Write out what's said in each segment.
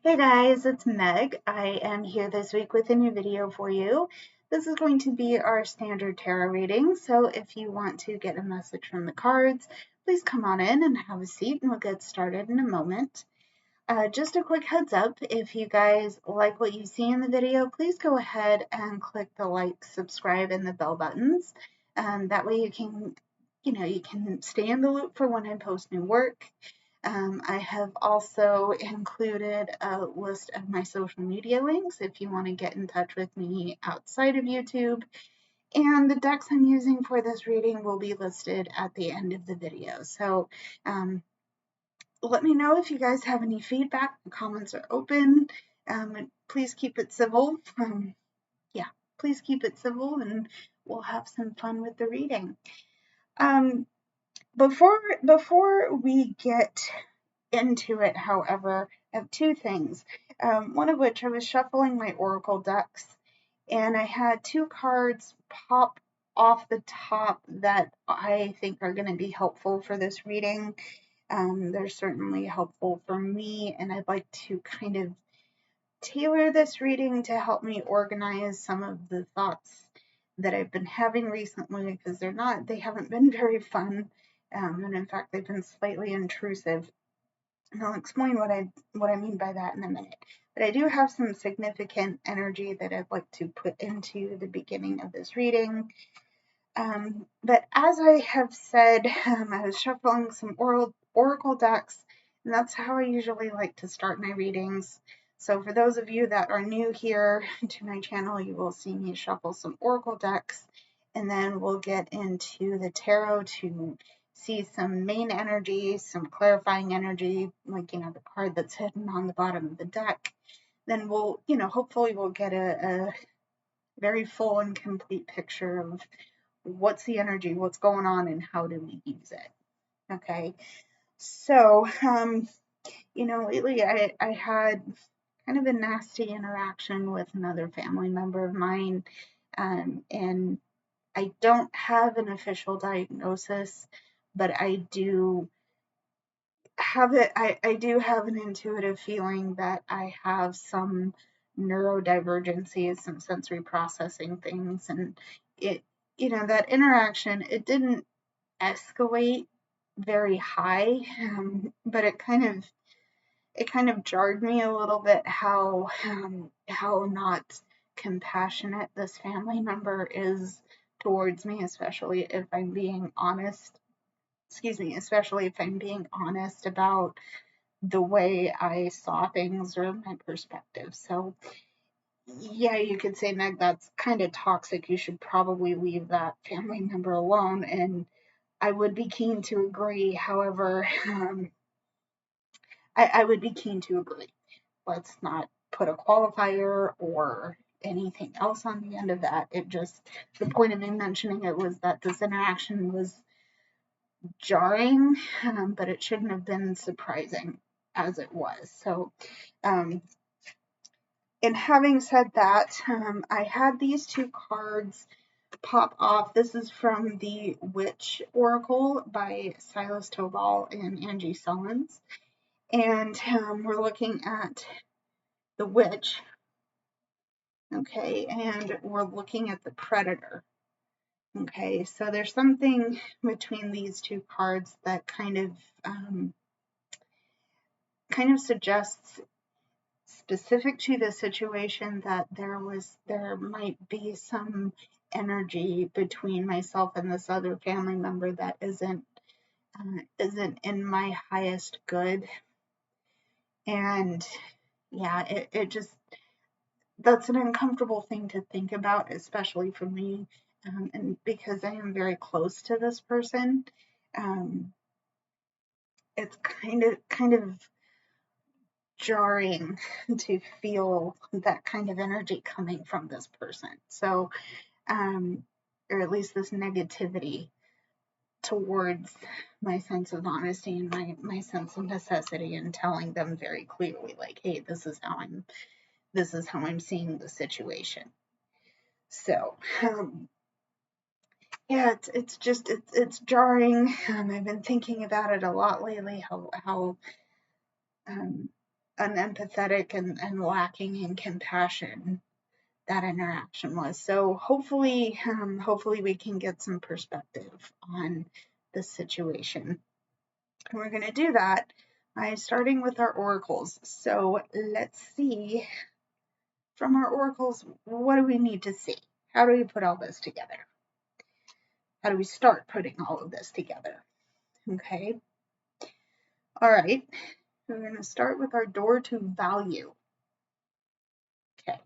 Hey guys, it's Meg. I am here this week with a new video for you. This is going to be our standard tarot reading, so if you want to get a message from the cards, please come on in and have a seat and we'll get started in a moment. Just a quick heads up, if you guys like what you see in the video, please go ahead and click the like, subscribe, and the bell buttons. That way you can stay in the loop for when I post new work. I have also included a list of my social media links if you want to get in touch with me outside of YouTube. And the decks I'm using for this reading will be listed at the end of the video. So let me know if you guys have any feedback. The comments are open. Please keep it civil. Please keep it civil and we'll have some fun with the reading. Before we get into it, however, I have two things. One of which I was shuffling my oracle decks and I had two cards pop off the top that I think are going to be helpful for this reading. They're certainly helpful for me, and I'd like to kind of tailor this reading to help me organize some of the thoughts that I've been having recently, because they haven't been very fun, and in fact they've been slightly intrusive. And I'll explain what I mean by that in a minute. But I do have some significant energy that I'd like to put into the beginning of this reading. But as I have said, I was shuffling some oracle decks, and that's how I usually like to start my readings. So for those of you that are new here to my channel, you will see me shuffle some oracle decks, and then we'll get into the tarot to see some main energy, some clarifying energy, like, the card that's hidden on the bottom of the deck. Then we'll, hopefully we'll get a very full and complete picture of what's the energy, what's going on, and how do we use it. Okay. So, lately I had kind of a nasty interaction with another family member of mine. And I don't have an official diagnosis, but I do have it. I do have an intuitive feeling that I have some neurodivergencies, some sensory processing things, and it, that interaction, it didn't escalate very high, but it kind of jarred me a little bit how not compassionate this family member is towards me, especially if I'm being honest. Excuse me, especially if I'm being honest about the way I saw things or my perspective. So, yeah, you could say, Meg, that's kind of toxic. You should probably leave that family member alone. And I would be keen to agree. However, I would be keen to agree. Let's not put a qualifier or anything else on the end of that. The point of me mentioning it was that this interaction was jarring, but it shouldn't have been surprising as it was. So, and having said that, I had these two cards pop off. This is from the Witch Oracle by Silas Tobal and Angie Sullins. And we're looking at the Witch, okay, and we're looking at the Predator. Okay, so there's something between these two cards that kind of suggests, specific to the situation, that there might be some energy between myself and this other family member that isn't in my highest good. And yeah, it just, that's an uncomfortable thing to think about, especially for me, and because I am very close to this person. It's kind of jarring to feel that kind of energy coming from this person. So, or at least this negativity towards my sense of honesty and my sense of necessity, and telling them very clearly, like, hey, this is how I'm seeing the situation. So, yeah, it's jarring. I've been thinking about it a lot lately, how unempathetic and lacking in compassion that interaction was. So hopefully we can get some perspective on the situation. And we're going to do that by starting with our oracles. So let's see from our oracles, what do we need to see? How do we put all this together? How do we start putting all of this together? Okay. All right. We're going to start with our door to value. Okay.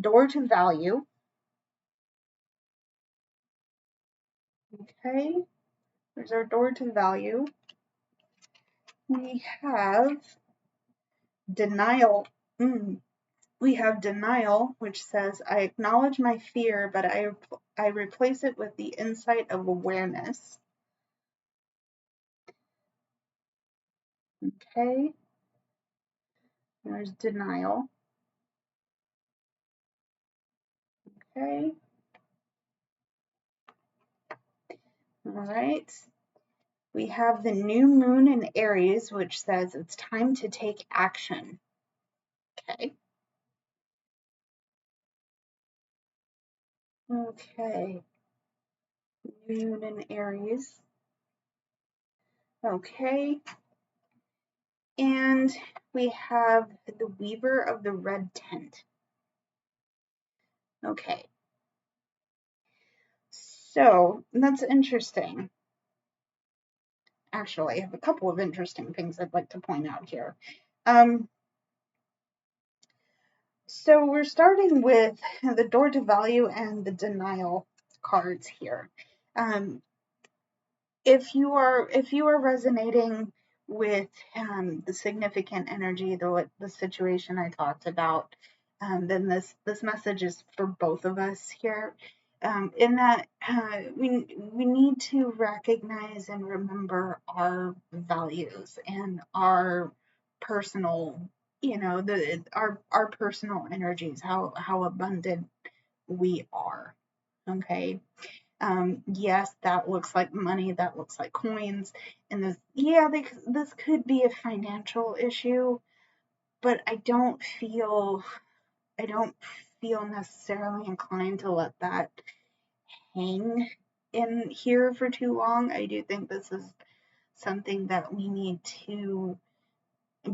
Door to value. Okay. There's our door to value. We have denial. We have denial, which says, I acknowledge my fear, but I replace it with the insight of awareness. Okay. There's denial. Okay. All right. We have the new moon in Aries, which says it's time to take action. Okay. Okay. Moon in Aries. Okay. And we have the Weaver of the Red Tent. Okay. So that's interesting. Actually, I have a couple of interesting things I'd like to point out here. So we're starting with the door to value and the denial cards here. If you are resonating with the significant energy, the situation I talked about, then this message is for both of us here. In that we need to recognize and remember our values and our personal, our personal energies, how abundant we are. Okay. Yes, that looks like money, that looks like coins, and this could be a financial issue, but I don't feel necessarily inclined to let that hang in here for too long. I do think this is something that we need to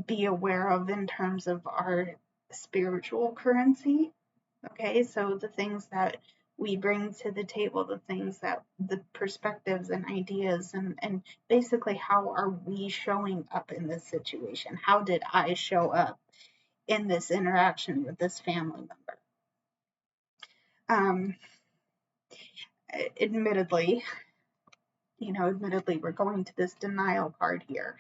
be aware of in terms of our spiritual currency. Okay, so the things that we bring to the table, the perspectives and ideas, and basically how are we showing up in this situation? How did I show up in this interaction with this family member? Um, admittedly, we're going to this denial card here.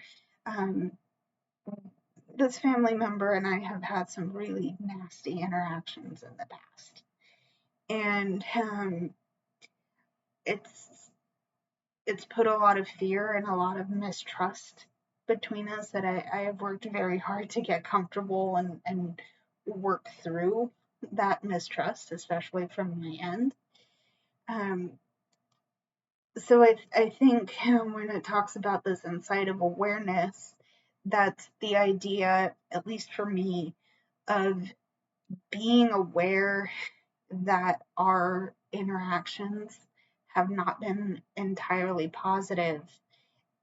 This family member and I have had some really nasty interactions in the past. And it's put a lot of fear and a lot of mistrust between us that I have worked very hard to get comfortable and work through that mistrust, especially from my end. So I think when it talks about this insight of awareness, that's the idea, at least for me, of being aware that our interactions have not been entirely positive,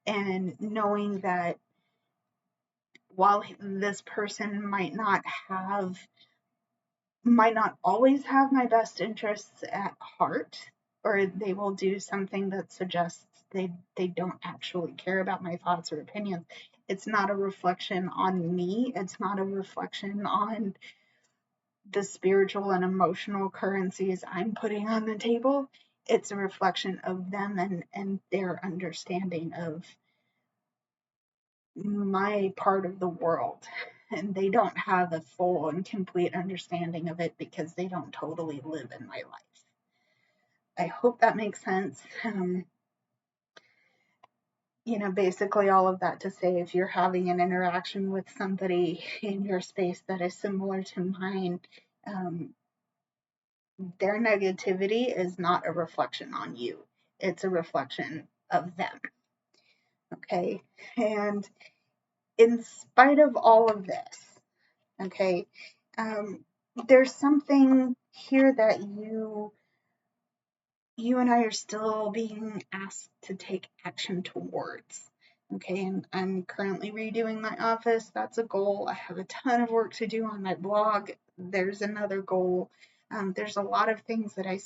and knowing that while this person might not always have my best interests at heart, or they will do something that suggests they don't actually care about my thoughts or opinions, it's not a reflection on me, it's not a reflection on the spiritual and emotional currencies I'm putting on the table. It's a reflection of them and their understanding of my part of the world. And they don't have a full and complete understanding of it because they don't totally live in my life. I hope that makes sense. Basically all of that to say, if you're having an interaction with somebody in your space that is similar to mine, their negativity is not a reflection on you. It's a reflection of them. Okay. And in spite of all of this, okay, there's something here that you and I are still being asked to take action towards. Okay, and I'm currently redoing my office. That's a goal. I have a ton of work to do on my blog. There's another goal. There's a lot of things that I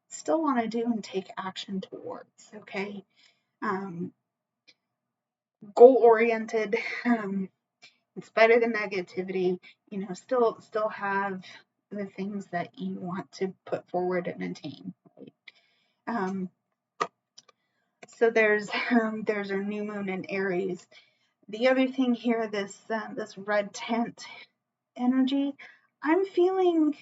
still want to do and take action towards. Okay, um, goal oriented. In spite of the negativity, still have the things that you want to put forward and attain. Right? Um, So there's our new moon in Aries. The other thing here, this red tent energy, I'm feeling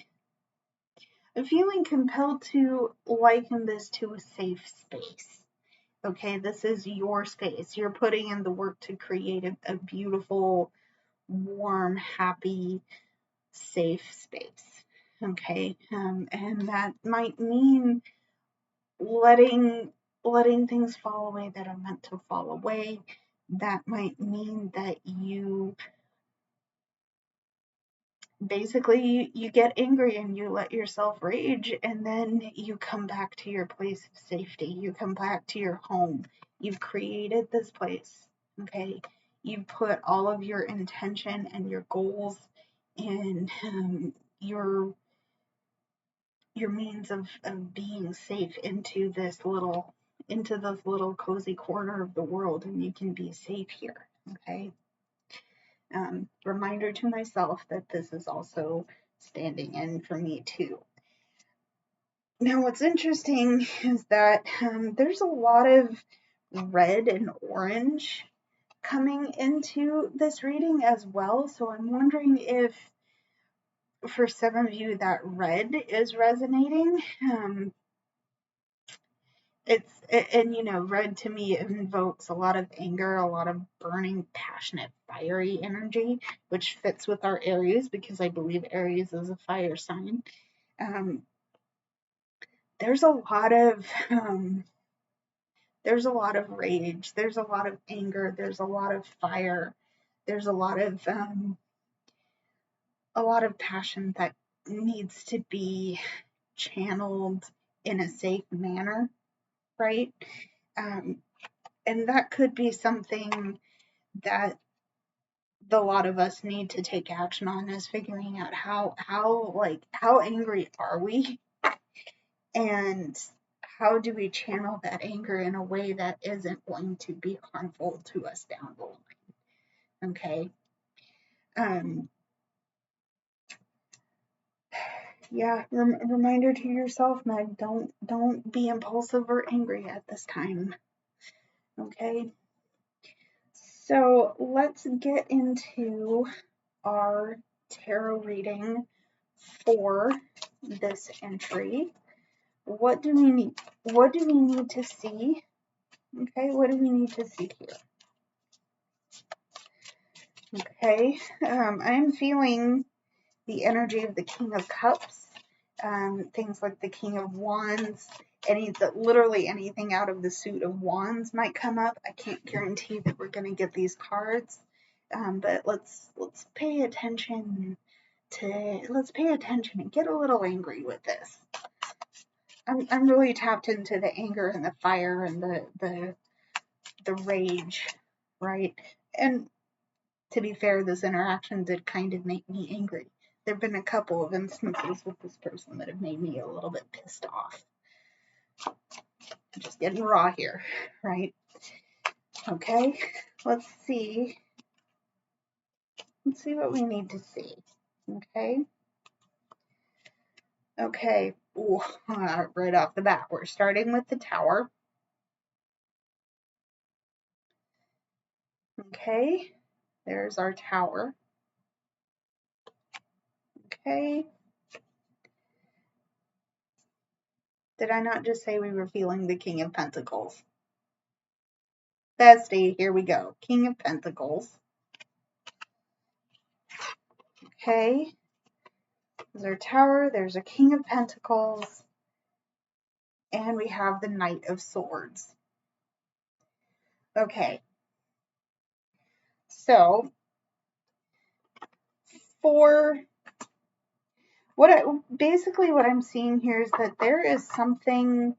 compelled to liken this to a safe space. Okay, this is your space. You're putting in the work to create a beautiful, warm, happy, safe space. Okay, and that might mean letting things fall away that are meant to fall away. That might mean that you basically you get angry and you let yourself rage, and then you come back to your place of safety. You come back to your home. You've created this place. Okay, you put all of your intention and your goals and your means of being safe into this little cozy corner of the world, and you can be safe here. Okay, reminder to myself that this is also standing in for me too. Now what's interesting is that there's a lot of red and orange coming into this reading as well, so I'm wondering if for some of you that red is resonating. Red to me invokes a lot of anger, a lot of burning, passionate, fiery energy, which fits with our Aries because I believe Aries is a fire sign. There's a lot of rage, there's a lot of anger, there's a lot of fire, there's a lot of passion that needs to be channeled in a safe manner, right? And that could be something that a lot of us need to take action on, is figuring out how angry are we, and how do we channel that anger in a way that isn't going to be harmful to us down the line. Okay. Yeah, reminder to yourself, Meg, don't be impulsive or angry at this time. Okay. So let's get into our tarot reading for this entry. What do we need? What do we need to see? Okay, what do we need to see here? Okay, I'm feeling the energy of the King of Cups, things like the King of Wands, literally anything out of the suit of Wands might come up. I can't guarantee that we're going to get these cards, but let's pay attention and get a little angry with this. I'm really tapped into the anger and the fire and the rage, right? And to be fair, this interaction did kind of make me angry. There have been a couple of instances with this person that have made me a little bit pissed off. I'm just getting raw here, right? Okay, let's see what we need to see. Okay. Ooh, right off the bat, we're starting with the Tower. Okay, there's our Tower. Okay. Did I not just say we were feeling the King of Pentacles? Bestie, here we go. King of Pentacles. Okay. There's our Tower. There's a King of Pentacles. And we have the Knight of Swords. Okay. So for basically what I'm seeing here is that there is something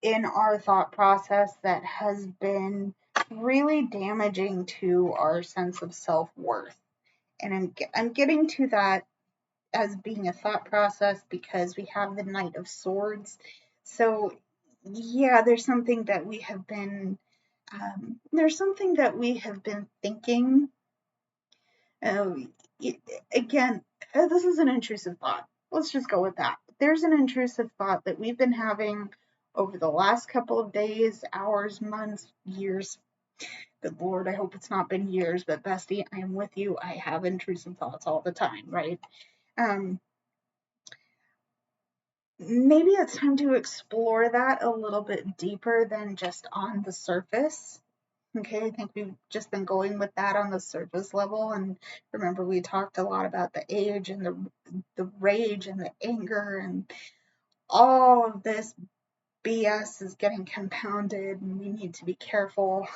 in our thought process that has been really damaging to our sense of self-worth. And I'm getting to that as being a thought process because we have the Knight of Swords. So yeah, there's something that we have been thinking. Uh, Again, this is an intrusive thought. Let's just go with that. There's an intrusive thought that we've been having over the last couple of days, hours, months, years. Good Lord, I hope it's not been years, but bestie, I am with you. I have intrusive thoughts all the time, right? Um, Maybe it's time to explore that a little bit deeper than just on the surface. Okay, I think we've just been going with that on the surface level. And remember, we talked a lot about the age and the rage and the anger, and all of this BS is getting compounded, and we need to be careful.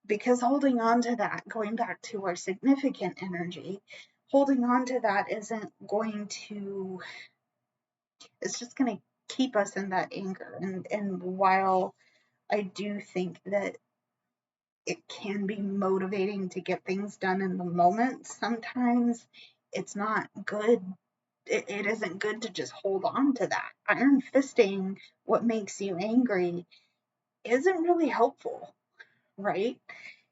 Because holding on to that, going back to our significant energy, holding on to that it's just going to keep us in that anger. And while I do think that it can be motivating to get things done in the moment, sometimes it's not good. It isn't good to just hold on to that. Iron fisting what makes you angry isn't really helpful, right?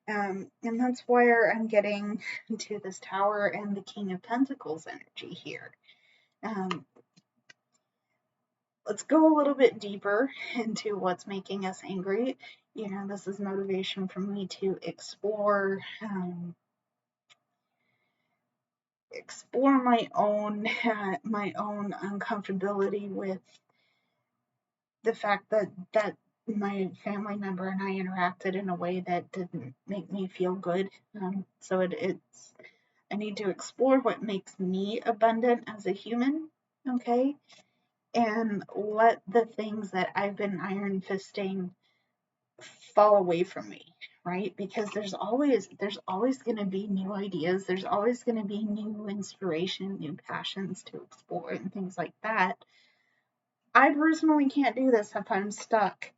And that's where I'm getting into this Tower and the King of Pentacles energy here. Um, let's go a little bit deeper into what's making us angry. This is motivation for me to explore my own uncomfortability with the fact that my family member and I interacted in a way that didn't make me feel good. So it's I need to explore what makes me abundant as a human, okay? And let the things that I've been iron fisting fall away from me, right? Because there's always going to be new ideas, there's always going to be new inspiration, new passions to explore and things like that. I personally can't do this if I'm stuck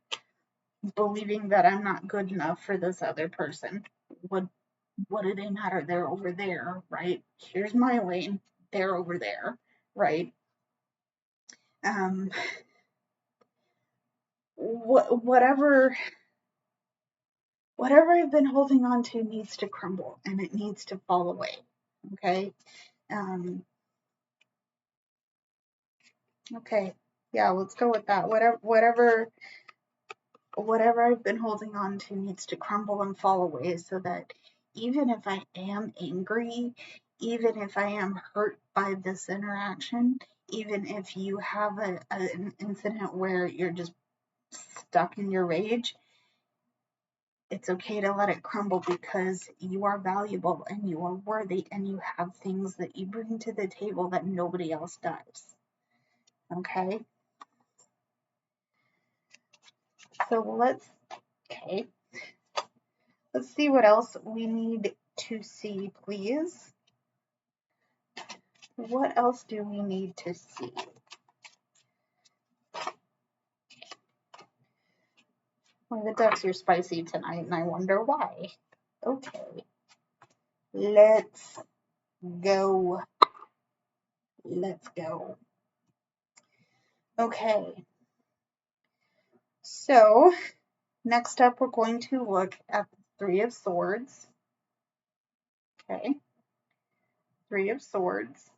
believing that I'm not good enough for this other person. What do they matter? They're over there, right? Here's my lane, they're over there, right? um whatever I've been holding on to needs to crumble and it needs to fall away. Okay. um okay, yeah, let's go with that. Whatever I've been holding on to needs to crumble and fall away, so that even if I am angry, even if I am hurt by this interaction, even if you have an incident where you're just stuck in your rage, it's okay to let it crumble, because you are valuable and you are worthy and you have things that you bring to the table that nobody else does. Okay? So okay. Let's see what else we need to see, please. What else do we need to see? Well, the ducks are spicy tonight, and I wonder why. Okay. Let's go. Let's go. Okay. So, next up, we're going to look at the Three of Swords. Okay. Three of Swords.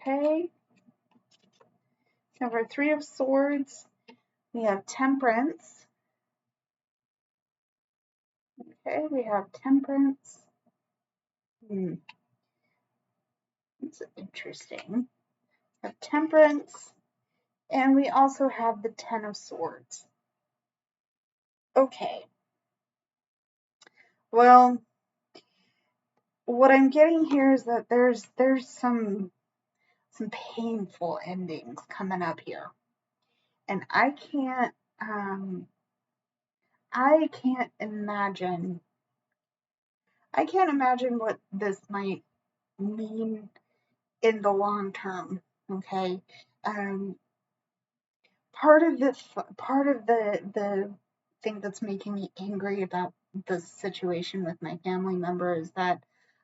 Okay. Over Three of Swords, we have Temperance. Okay, we have Temperance. It's interesting. We have Temperance, and we also have the Ten of Swords. Okay. Well, what I'm getting here is that there's some painful endings coming up here, and I can't imagine. I can't imagine what this might mean in the long term. Okay. Um, part of the thing that's making me angry about the situation with my family member is that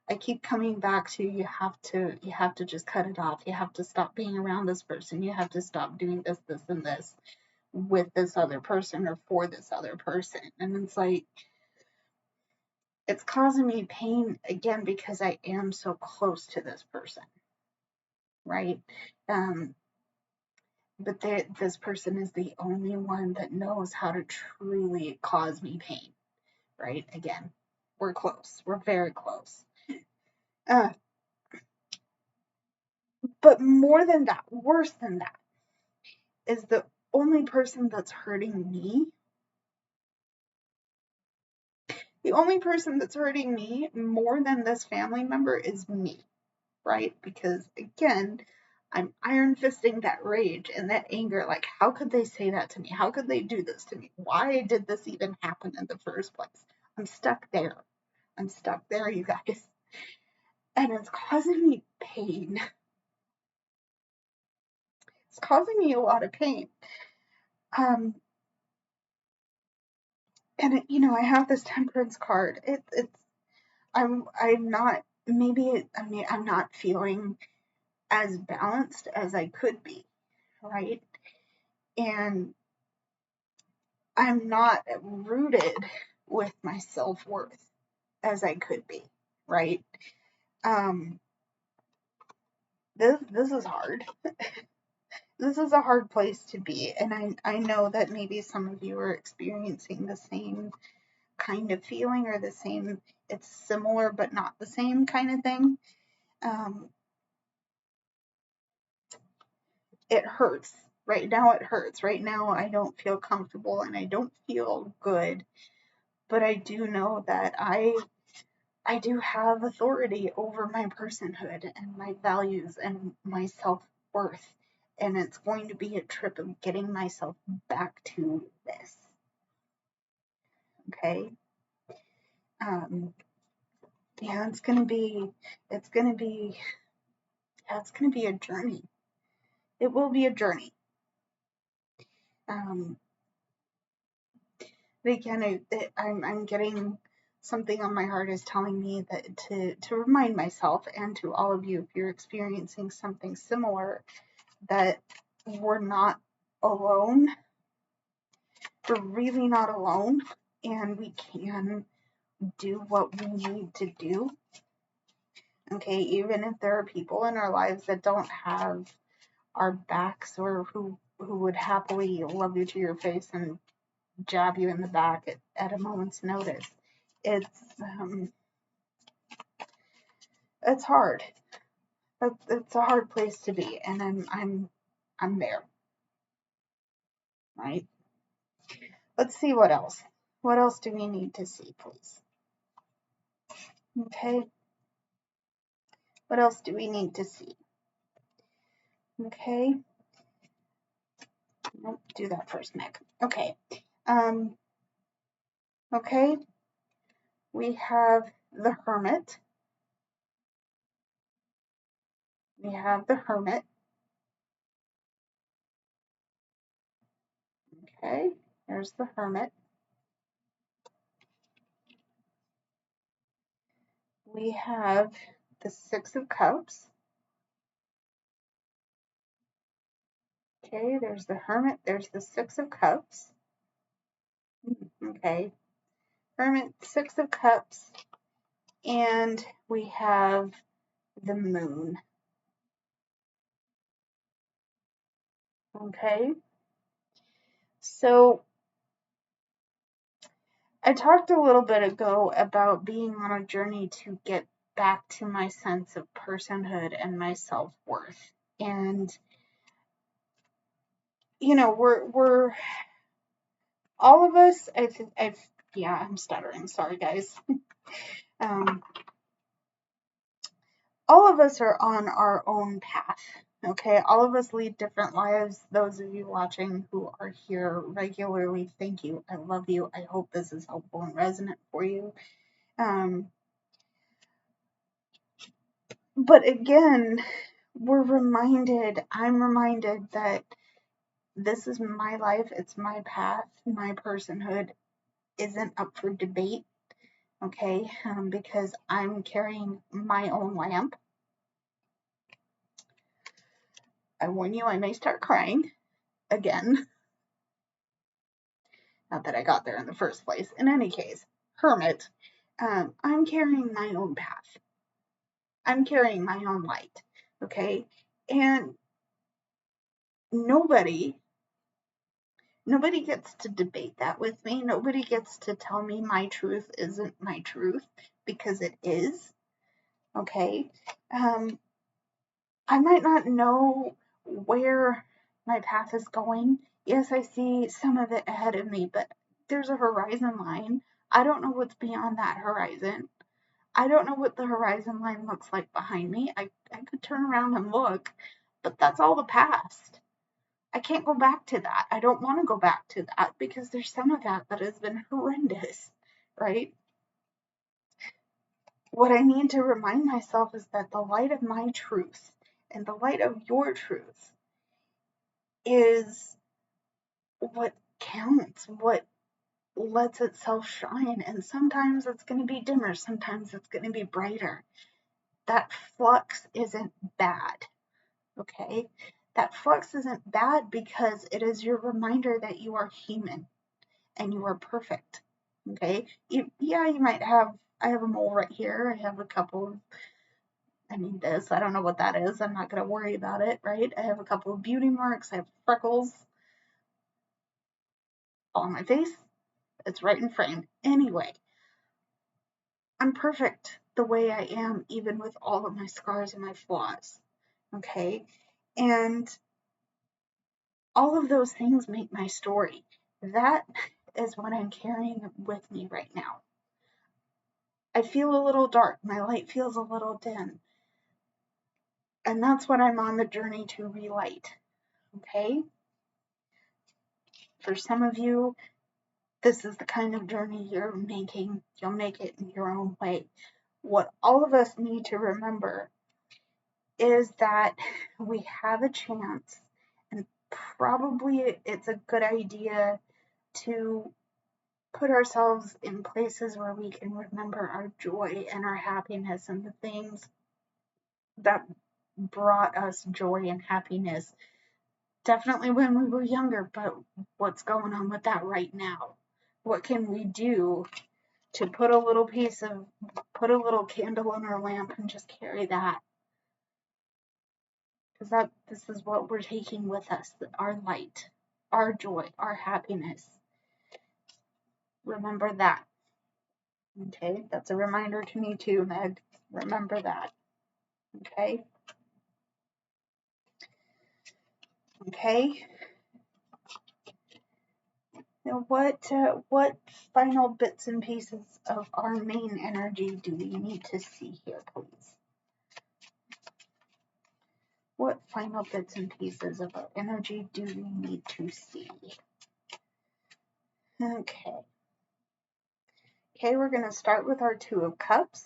I keep coming back to you have to just cut it off. You have to stop being around this person. You have to stop doing this, this, and this with this other person or for this other person. And it's like it's causing me pain again because I am so close to this person, right? Um, but this person is the only one that knows how to truly cause me pain, right? Again, we're close, we're very close. Uh, but more than that, worse than that, is the only person that's hurting me. The only person that's hurting me more than this family member is me, right? Because again, I'm iron fisting that rage and that anger. Like, how could they say that to me? How could they do this to me? Why did this even happen in the first place? I'm stuck there. I'm stuck there, you guys. And it's causing me pain. It's causing me a lot of pain. Um, and I have this temperance card. I'm not, I'm not feeling as balanced as I could be, right? And I'm not rooted with my self-worth as I could be, right? Um, this is hard. This is a hard place to be, and I know that maybe some of you are experiencing the same kind of feeling or the same. It's similar but not the same kind of thing. Um, it hurts right now. It hurts right now. I don't feel comfortable and I don't feel good, but I do know that I do have authority over my personhood and my values and my self worth. And it's going to be a trip of getting myself back to this. Okay. Um, yeah, it's gonna be, yeah, it's gonna be a journey. It will be a journey. Um, but again, I'm getting something on my heart is telling me that to remind myself and to all of you, if you're experiencing something similar, that we're not alone. We're really not alone, and we can do what we need to do. Okay, even if there are people in our lives that don't have our backs or who would happily love you to your face and jab you in the back at a moment's notice. It's it's hard. It's a hard place to be, and I'm there, right? Let's see what else. What else do we need to see, please? Okay. What else do we need to see? Okay. Nope, do that first, Meg. Okay. Um, okay. We have the Hermit. We have the Hermit. Okay. There's the Hermit. We have the Six of Cups. Okay, there's the Hermit. There's the Six of Cups. Okay. Hermit, Six of Cups. And we have the Moon. Okay. So I talked a little bit ago about being on a journey to get back to my sense of personhood and my self-worth. And we're all of us. I've yeah, I'm stuttering. Sorry, guys. Um, all of us are on our own path. Okay, all of us lead different lives. Those of you watching who are here regularly, thank you. I love you. I hope this is helpful and resonant for you. Um, but again, I'm reminded that this is my life, it's my path, my personhood isn't up for debate, okay? Because I'm carrying my own lamp. I warn you, I may start crying again. Not that I got there in the first place. In any case, hermit, I'm carrying my own path. I'm carrying my own light, okay? And nobody nobody gets to debate that with me. Nobody gets to tell me my truth isn't my truth, because it is, okay? Um, I might not know where my path is going. Yes, I see some of it ahead of me, but there's a horizon line. I don't know what's beyond that horizon. I don't know what the horizon line looks like behind me. I could turn around and look, but that's all the past. I can't go back to that. I don't want to go back to that because there's some of that that has been horrendous, right? What I need to remind myself is that the light of my truth and the light of your truth is what counts, what lets itself shine. And sometimes it's going to be dimmer, sometimes it's going to be brighter. That flux isn't bad, okay? That flux isn't bad because it is your reminder that you are human and you are perfect, okay? Yeah, you might have, I have a mole right here. I have a couple of, I don't know what that is. I'm not going to worry about it, right? I have a couple of beauty marks. I have freckles on my face. It's right in frame. Anyway, I'm perfect the way I am, even with all of my scars and my flaws, okay? And all of those things make my story. That is what I'm carrying with me right now. I feel a little dark. My light feels a little dim. And that's what I'm on the journey to relight, okay? For some of you, this is the kind of journey you're making. You'll make it in your own way. What all of us need to remember is that we have a chance, and probably it's a good idea to put ourselves in places where we can remember our joy and our happiness and the things that brought us joy and happiness. Definitely when we were younger, but what's going on with that right now? What can we do to put a little candle in our lamp and just carry that? Because this is what we're taking with us, our light, our joy, our happiness. Remember that. Okay, that's a reminder to me too, Meg. Remember that. Okay. Okay. Now, what final bits and pieces of our main energy do we need to see here, please? What final bits and pieces of our energy do we need to see? Okay. Okay, we're going to start with our Two of Cups.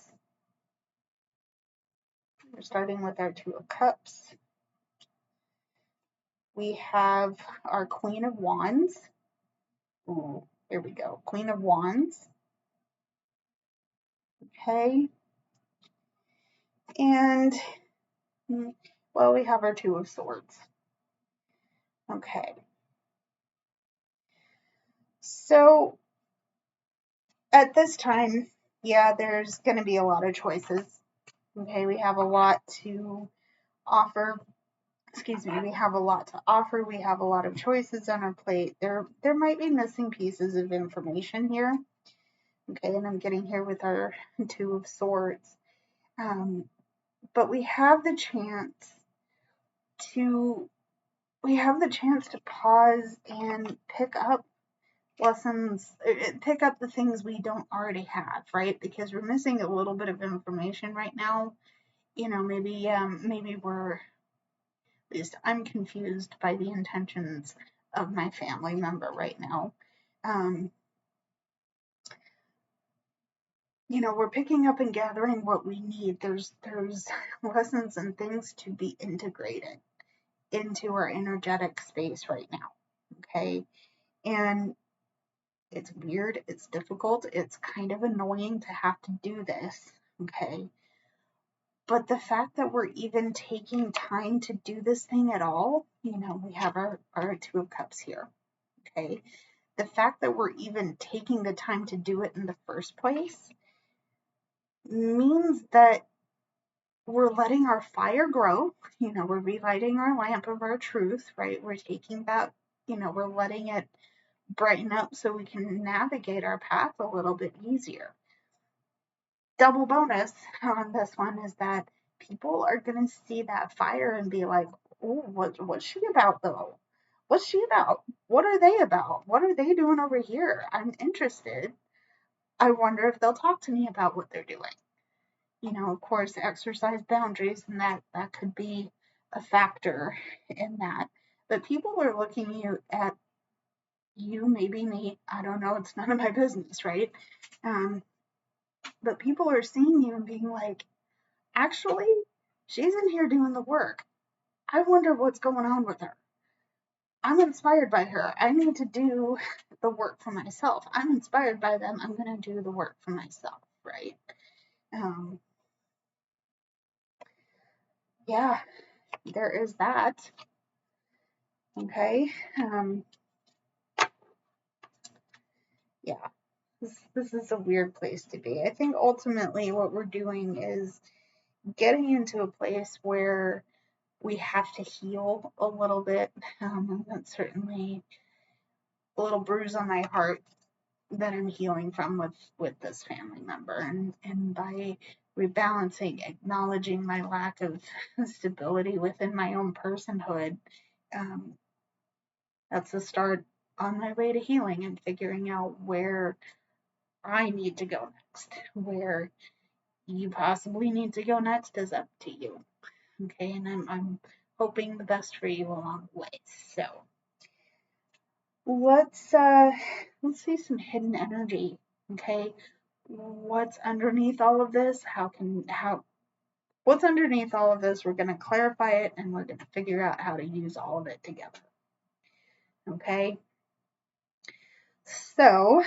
We're starting with our Two of Cups. We have our Queen of Wands. Ooh, here we go. Queen of Wands. Okay. And, well, we have our Two of Swords. Okay. So, at this time, yeah, there's going to be a lot of choices. Okay, we have a lot to offer. Excuse me, we have a lot to offer. We have a lot of choices on our plate. There might be missing pieces of information here. Okay, and I'm getting here with our Two of Swords. But we have the chance to pause and pick up lessons, pick up the things we don't already have, right? Because we're missing a little bit of information right now. You know, maybe we're At least I'm confused by the intentions of my family member right now. Um, we're picking up and gathering what we need. There's lessons and things to be integrated into our energetic space right now. Okay. And it's weird, it's difficult, it's kind of annoying to have to do this. Okay. But the fact that we're even taking time to do this thing at all, we have our Two of Cups here. Okay. The fact that we're even taking the time to do it in the first place means that we're letting our fire grow. We're relighting our lamp of our truth, right? We're taking that, we're letting it brighten up so we can navigate our path a little bit easier. Double bonus on this one is that people are going to see that fire and be like, oh, what's she about though? What's she about? What are they about? What are they doing over here? I'm interested. I wonder if they'll talk to me about what they're doing. Of course, exercise boundaries, and that could be a factor in that. But people are looking at you, maybe me, I don't know, it's none of my business, right? But people are seeing you and being like, actually, she's in here doing the work. I wonder what's going on with her. I'm inspired by her. I need to do the work for myself. I'm inspired by them. I'm going to do the work for myself, right? Yeah, there is that. Okay. Yeah, this is a weird place to be. I think ultimately what we're doing is getting into a place where we have to heal a little bit. And that's certainly a little bruise on my heart that I'm healing from with this family member, and by rebalancing, acknowledging my lack of stability within my own personhood, um, that's a start on my way to healing and figuring out where I need to go next. Where you possibly need to go next is up to you. Okay, and I'm hoping the best for you along the way. So let's see some hidden energy. Okay, what's underneath all of this? What's underneath all of this? We're going to clarify it, and we're going to figure out how to use all of it together. Okay. So,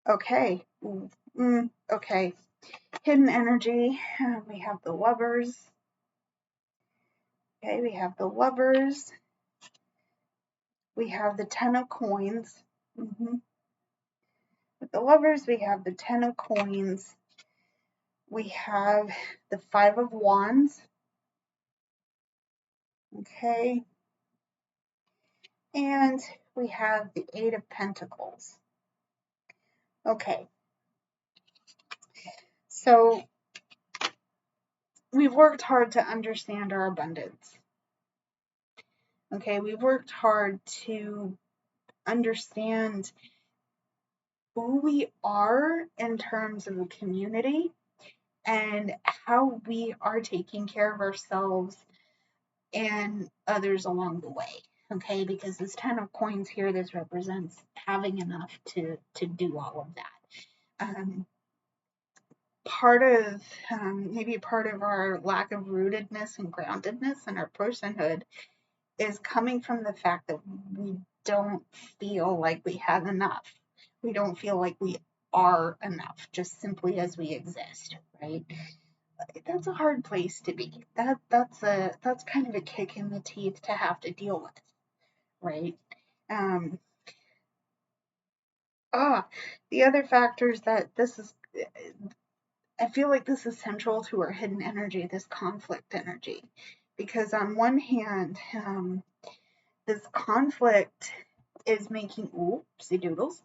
okay. Okay. Hidden energy. We have the Lovers. Okay, we have the Lovers. We have the Ten of Coins. With the Lovers, we have the Ten of Coins. We have the Five of Wands. Okay. And we have the Eight of Pentacles. Okay. So we've worked hard to understand our abundance. Okay. We've worked hard to understand who we are in terms of a community and how we are taking care of ourselves and others along the way. Okay, because this Ten of Coins here, this represents having enough to do all of that. Maybe part of our lack of rootedness and groundedness and our personhood is coming from the fact that we don't feel like we have enough. We don't feel like we are enough, just simply as we exist, right? That's a hard place to be. That's kind of a kick in the teeth to have to deal with, right? Um, the other factors that I feel like this is central to our hidden energy, this conflict energy, because on one hand, this conflict is making, oopsie doodles,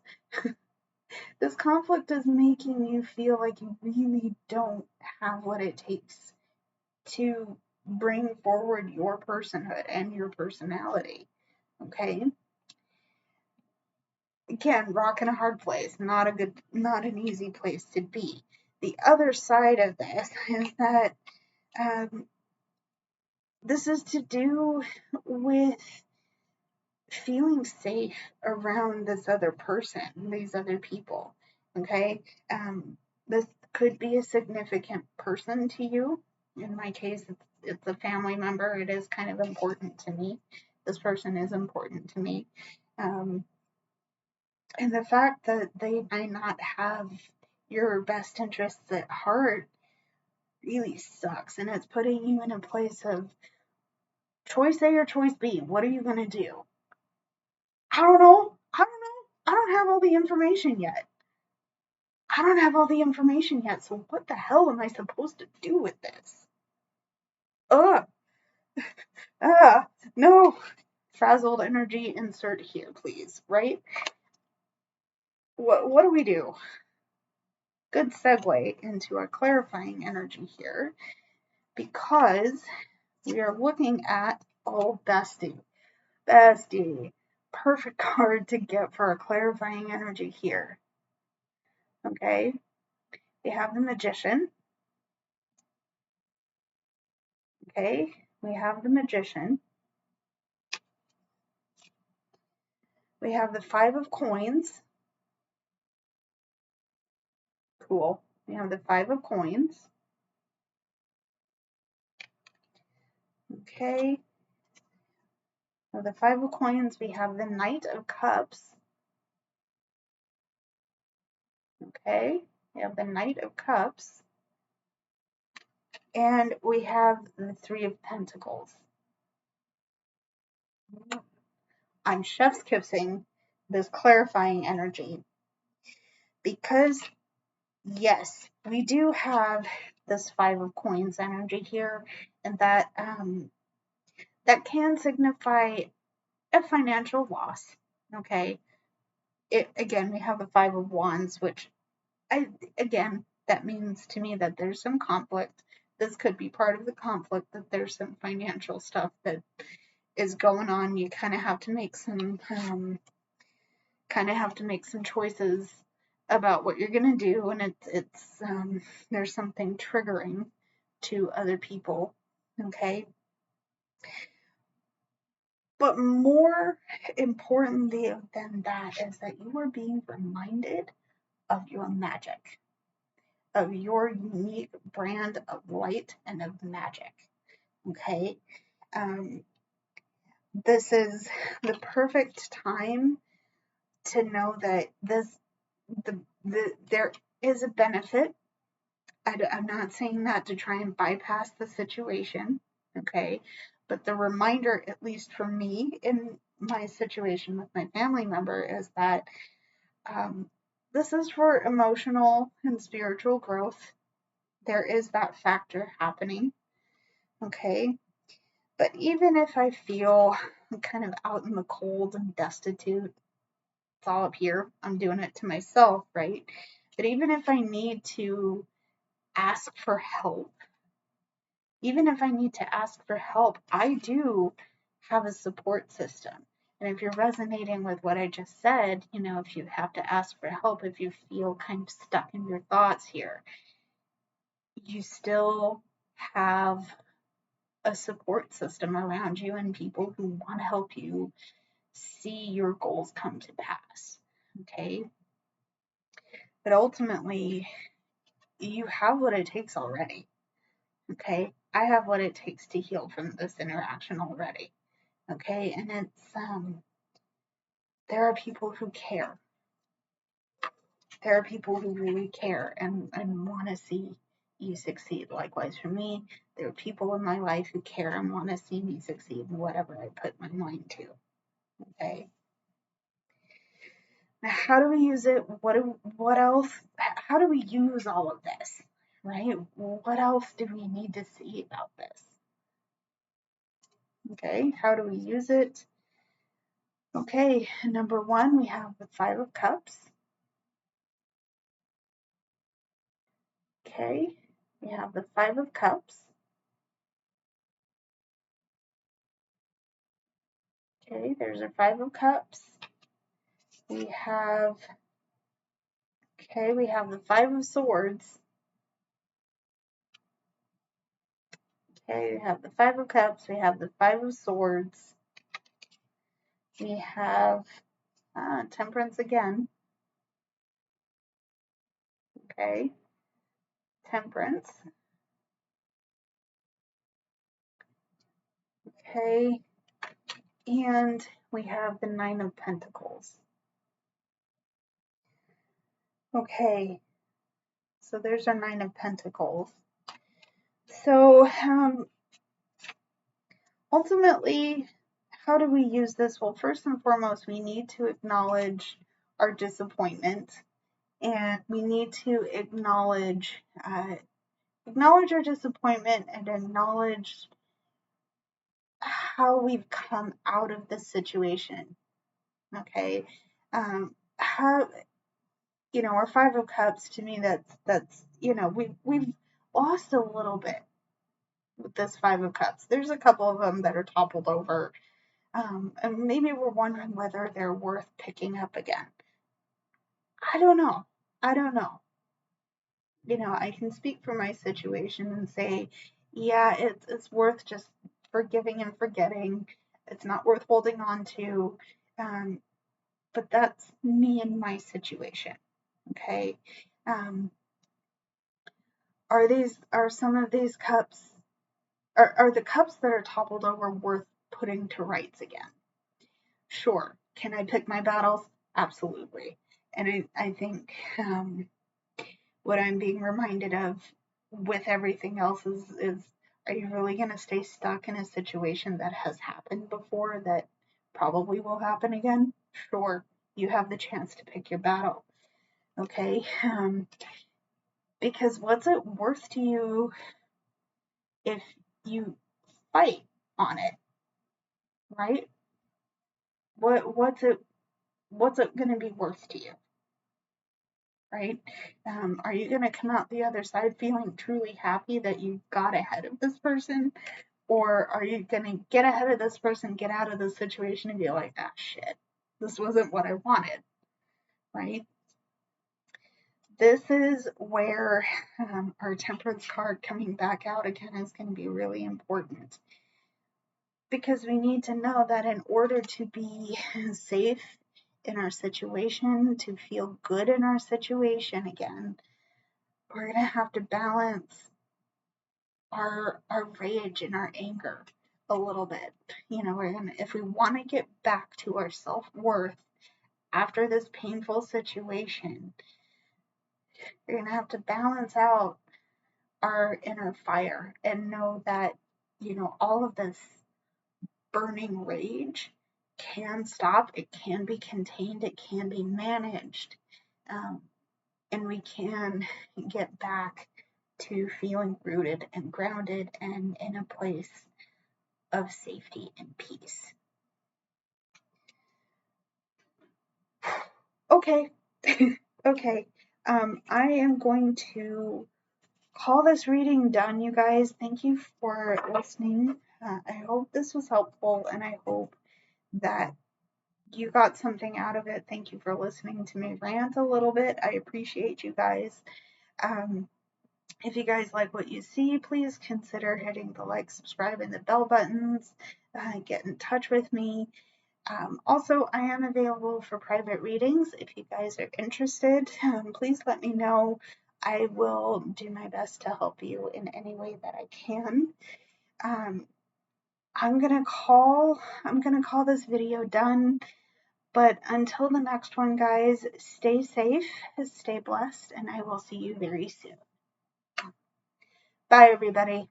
this conflict is making you feel like you really don't have what it takes to bring forward your personhood and your personality. Okay. Again, rock in a hard place, not an easy place to be. The other side of this is that this is to do with feeling safe around this other person, these other people. Okay. This could be a significant person to you. In my case, it's a family member. It is kind of important to me. This person is important to me. Um, and the fact that they might not have your best interests at heart really sucks. And it's putting you in a place of choice A or choice B. What are you going to do? I don't know. I don't know. I don't have all the information yet. I don't have all the information yet. So what the hell am I supposed to do with this? Ugh. No. Frazzled energy insert here, please. Right? What do we do? Good segue into our clarifying energy here because we are looking at bestie. Bestie. Perfect card to get for a clarifying energy here. Okay. We have the Magician. Okay. We have the Magician. We have the Five of Coins. Cool. We have the Five of Coins. Okay. Now the Five of Coins, we have the Knight of Cups. Okay. We have the Knight of Cups. And we have the Three of Pentacles. I'm chef's kissing this clarifying energy because, yes, we do have this Five of Coins energy here, and that that can signify a financial loss. Okay. Again, we have the Five of Wands, which again, that means to me that there's some conflict. This could be part of the conflict, that there's some financial stuff that is going on. You kind of have to make some choices about what you're gonna do, and it's there's something triggering to other people. Okay. But more importantly than that is that you are being reminded of your magic, of your unique brand of light and of magic. Okay. Um, this is the perfect time to know that there is a benefit. I'm not saying that to try and bypass the situation. Okay. But the reminder, at least for me in my situation with my family member, is that um, this is for emotional and spiritual growth. There is that factor happening. Okay. But even if I feel kind of out in the cold and destitute, it's all up here. I'm doing it to myself, right? But even if I need to ask for help, I do have a support system. And if you're resonating with what I just said, if you have to ask for help, if you feel kind of stuck in your thoughts here, you still have a support system around you and people who want to help you see your goals come to pass. Okay. But ultimately, you have what it takes already. Okay. I have what it takes to heal from this interaction already. Okay. And there are people who care. There are people who really care and want to see you succeed. Likewise for me, there are people in my life who care and want to see me succeed in whatever I put my mind to. Okay. Now, how do we use it? What else? How do we use all of this? Right? What else do we need to see about this? Okay, how do we use it? Okay, number one, we have the Five of Cups. Okay, we have the Five of Cups. Okay, there's our Five of Cups. We have the Five of Swords. Okay, we have the Five of Cups, we have the Five of Swords, we have Temperance again. Okay, Temperance. Okay, and we have the Nine of Pentacles. Okay, so there's our Nine of Pentacles. So ultimately, how do we use this? Well, first and foremost, we need to acknowledge our disappointment, and we need to acknowledge our disappointment and acknowledge how we've come out of this situation. Okay, how our Five of Cups, to me, that's we've lost a little bit with this Five of Cups. There's a couple of them that are toppled over, and maybe we're wondering whether they're worth picking up again. I don't know. I can speak for my situation and say, yeah, it's worth just forgiving and forgetting. It's not worth holding on to. But that's me and my situation. Okay. Are some of these cups, are the cups that are toppled over worth putting to rights again? Sure. Can I pick my battles? Absolutely. And I think what I'm being reminded of with everything else is are you really going to stay stuck in a situation that has happened before that probably will happen again? Sure. You have the chance to pick your battle. Okay. Because what's it worth to you if you fight on it, right? What's it going to be worth to you, right? Are you going to come out the other side feeling truly happy that you got ahead of this person, or are you going to get ahead of this person, get out of this situation, and be like, ah, shit, this wasn't what I wanted, right? This is where our Temperance card coming back out again is going to be really important, because we need to know that in order to be safe in our situation, to feel good in our situation again, we're going to have to balance our rage and our anger a little bit. If we want to get back to our self-worth after this painful situation, we're going to have to balance out our inner fire and know that, all of this burning rage can stop, it can be contained, it can be managed, and we can get back to feeling rooted and grounded and in a place of safety and peace. Okay. Okay. I am going to call this reading done, you guys. Thank you for listening. I hope this was helpful, and I hope that you got something out of it. Thank you for listening to me rant a little bit. I appreciate you guys. If you guys like what you see, please consider hitting the like, subscribe, and the bell buttons. Get in touch with me. Also, I am available for private readings. If you guys are interested, please let me know. I will do my best to help you in any way that I can. I'm gonna call this video done. But until the next one, guys, stay safe, stay blessed, and I will see you very soon. Bye, everybody.